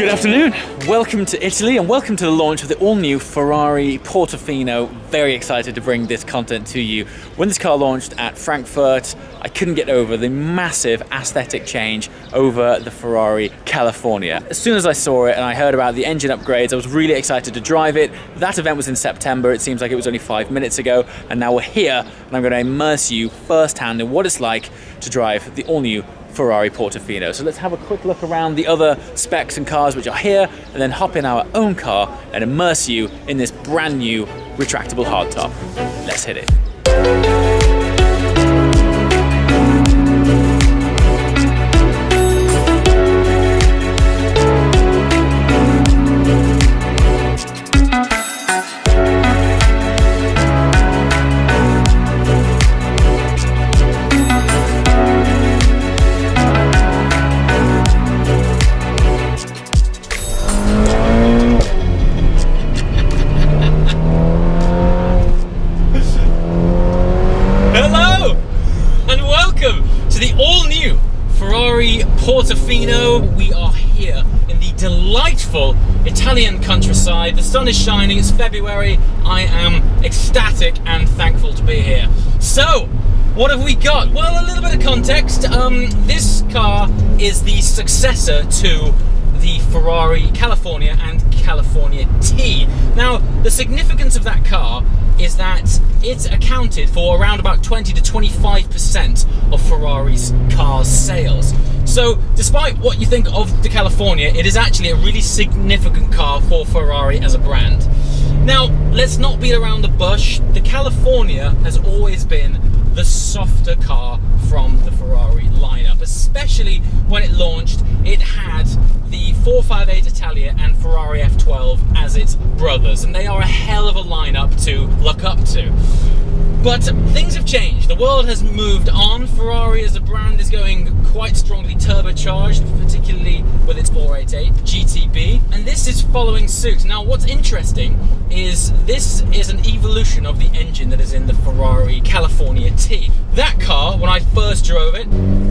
Good afternoon. Welcome to Italy and welcome to the launch of the all-new Ferrari Portofino. Very excited to bring this content to you. When this car launched at Frankfurt, I couldn't get over the massive aesthetic change over the Ferrari California. As soon as I saw it and I heard about the engine upgrades, I was really excited to drive it. That event was in September. It seems like it was only 5 minutes ago, and now we're here and I'm going to immerse you firsthand in what it's like to drive the all-new Ferrari Portofino. So let's have a quick look around the other specs and cars which are here, and then hop in our own car and immerse you in this brand new retractable hardtop. Let's hit it. Portofino. We are here in the delightful Italian countryside. The sun is shining, it's February. I am ecstatic and thankful to be here. So, what have we got? Well, a little bit of context. This car is the successor to the Ferrari California and California T. Now, the significance of that car is that it's accounted for around about 20 to 25% of Ferrari's cars sales. So, despite what you think of the California, it is actually a really significant car for Ferrari as a brand. Now, let's not beat around the bush. The California has always been the softer car from the Ferrari lineup, especially when it launched. It had the 458 Italia and Ferrari F12 as its brothers, and they are a hell of a lineup to look up to. But things have changed. The world has moved on. Ferrari as a brand is going quite strongly turbocharged, particularly with its 488 GTB, and this is following suit. Now, what's interesting is this is an evolution of the engine that is in the Ferrari California T. That car, when I first drove it,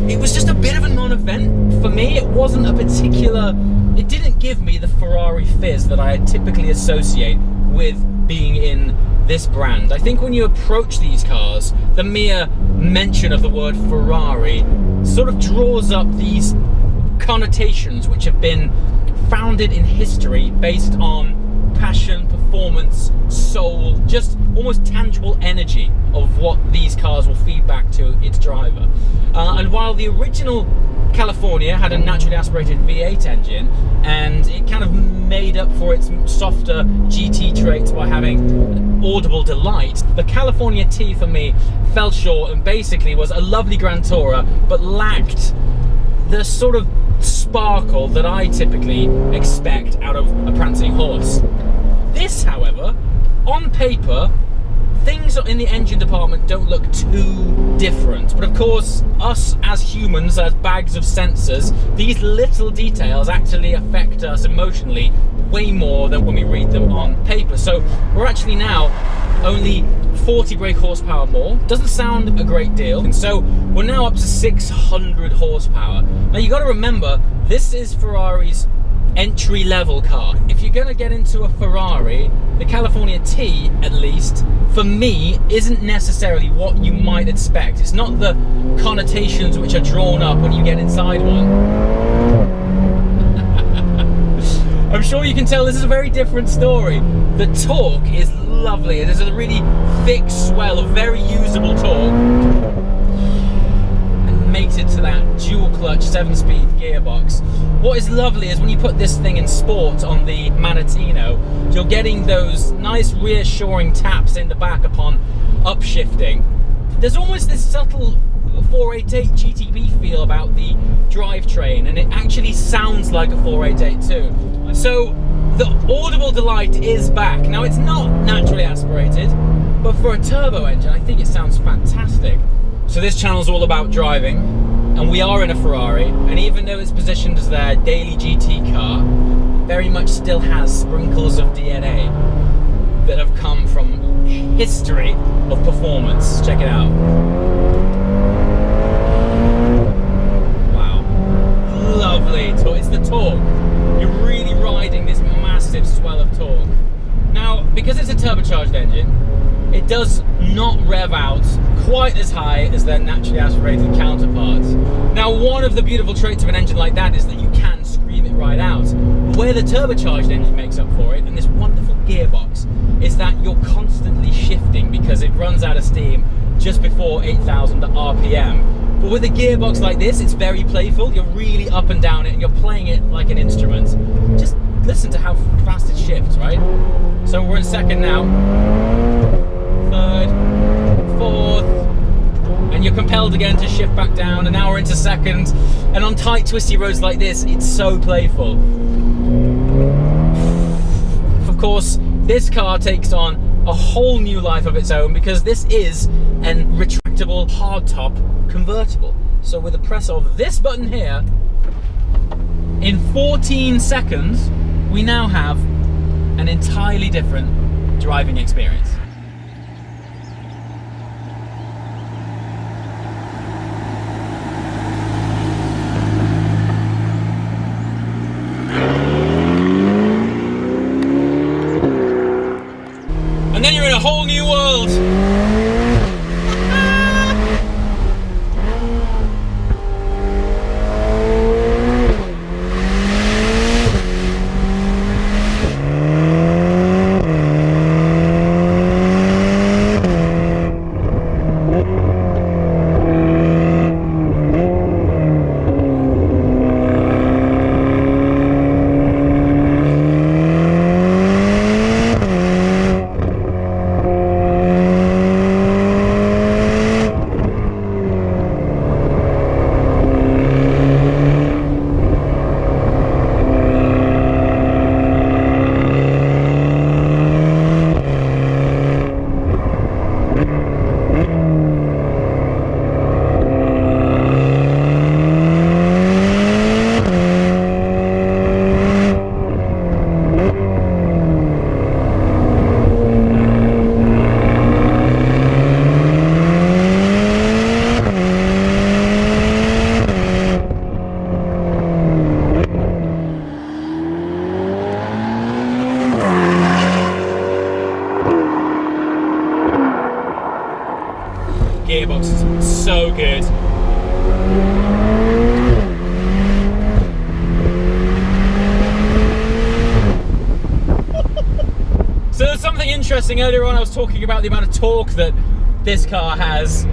it was just a bit of a non-event. For me, it wasn't a particular... It didn't give me the Ferrari fizz that I typically associate with being in this brand. I think when you approach these cars, the mere mention of the word Ferrari sort of draws up these connotations which have been founded in history based on passion, performance, soul, just almost tangible energy of what these cars will feed back to its driver. And while the original California had a naturally aspirated V8 engine, and it kind of made up for its softer GT traits by having audible delight, the California T for me fell short and basically was a lovely Grand Tourer, but lacked the sort of sparkle that I typically expect out of a prancing horse. This, however, on paper, things in the engine department don't look too different, but of course, us as humans, as bags of sensors, these little details actually affect us emotionally way more than when we read them on paper. So we're actually now only 40 brake horsepower more. Doesn't sound a great deal, and so we're now up to 600 horsepower. Now you got to remember, this is Ferrari's entry-level car. If you're going to get into a Ferrari, the California T, at least, for me, isn't necessarily what you might expect. It's not the connotations which are drawn up when you get inside one. I'm sure you can tell this is a very different story. The torque is lovely. It is a really thick swell of very usable torque, and mated to that dual clutch 7-speed gearbox. What is lovely is when you put this thing in sport on the Manettino, you're getting those nice reassuring taps in the back upon upshifting. There's almost this subtle 488 GTB feel about the drivetrain, and it actually sounds like a 488 too. So the audible delight is back. Now, it's not naturally aspirated, but for a turbo engine, I think it sounds fantastic. So this channel's all about driving, and we are in a Ferrari, and even though it's positioned as their daily GT car, very much still has sprinkles of DNA that have come from history of performance. Check it out. Wow. Lovely. It's the torque. You really turbocharged engine, it does not rev out quite as high as their naturally aspirated counterparts. Now, one of the beautiful traits of an engine like that is that you can scream it right out. But where the turbocharged engine makes up for it, and this wonderful gearbox, is that you're constantly shifting because it runs out of steam just before 8,000 RPM. But with a gearbox like this, it's very playful. You're really up and down it, and you're playing it like an instrument. Just listen to how fast it shifts, right? So we're in second now, third, fourth, and you're compelled again to shift back down, and now we're into second. And on tight, twisty roads like this, it's so playful. Of course, this car takes on a whole new life of its own because this is a retractable hardtop convertible. So with the press of this button here, in 14 seconds, we now have an entirely different driving experience. And then you're in a whole new world. Gearbox is so good. So there's something interesting. Earlier on I was talking about the amount of torque that this car has.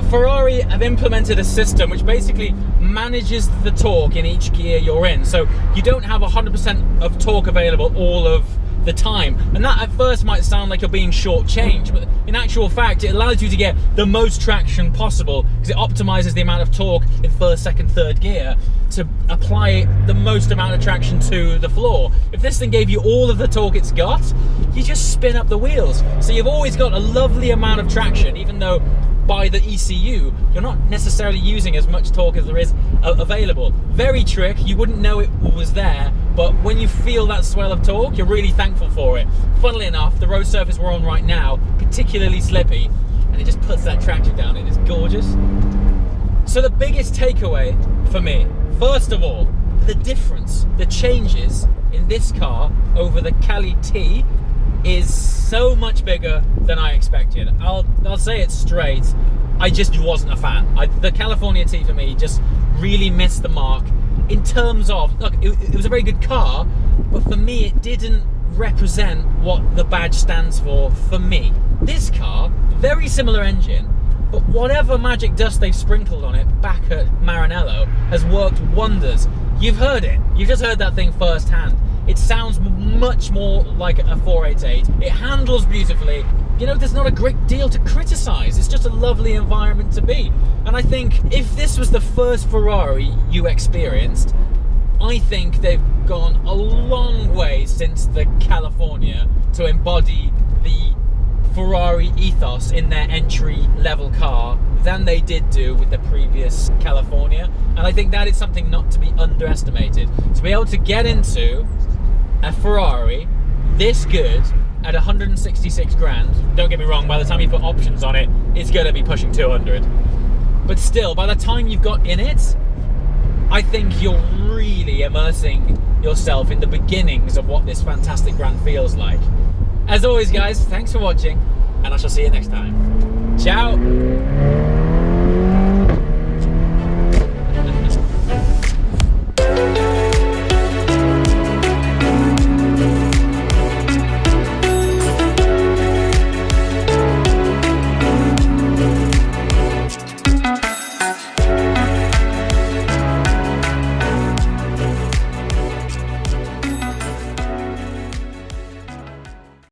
Ferrari have implemented a system which basically manages the torque in each gear you're in. So you don't have 100% of torque available all of the time. And that at first might sound like you're being shortchanged, but in actual fact, it allows you to get the most traction possible because it optimizes the amount of torque in first, second, third gear to apply the most amount of traction to the floor. If this thing gave you all of the torque it's got, you just spin up the wheels. So you've always got a lovely amount of traction, even though by the ECU, you're not necessarily using as much torque as there is available. Very trick, you wouldn't know it was there, but when you feel that swell of torque, you're really thankful for it. Funnily enough, the road surface we're on right now, particularly slippy, and it just puts that traction down in. It's gorgeous. So the biggest takeaway for me, first of all, the difference, the changes in this car over the Cali T is so much bigger than I expected. I'll say it straight, I just wasn't a fan. The California T for me just really missed the mark in terms of, look, it was a very good car, but for me it didn't represent what the badge stands for me. This car, very similar engine, but whatever magic dust they've sprinkled on it back at Maranello has worked wonders. You've heard it, you've just heard that thing firsthand. It sounds much more like a 488. It handles beautifully. You know, there's not a great deal to criticize. It's just a lovely environment to be. And I think if this was the first Ferrari you experienced, I think they've gone a long way since the California to embody the Ferrari ethos in their entry-level car than they did do with the previous California. And I think that is something not to be underestimated. To be able to get into a Ferrari this good at 166 grand, don't get me wrong, by the time you put options on it, it's going to be pushing 200. But still, by the time you've got in it, I think you're really immersing yourself in the beginnings of what this fantastic brand feels like. As always, guys, thanks for watching, and I shall see you next time.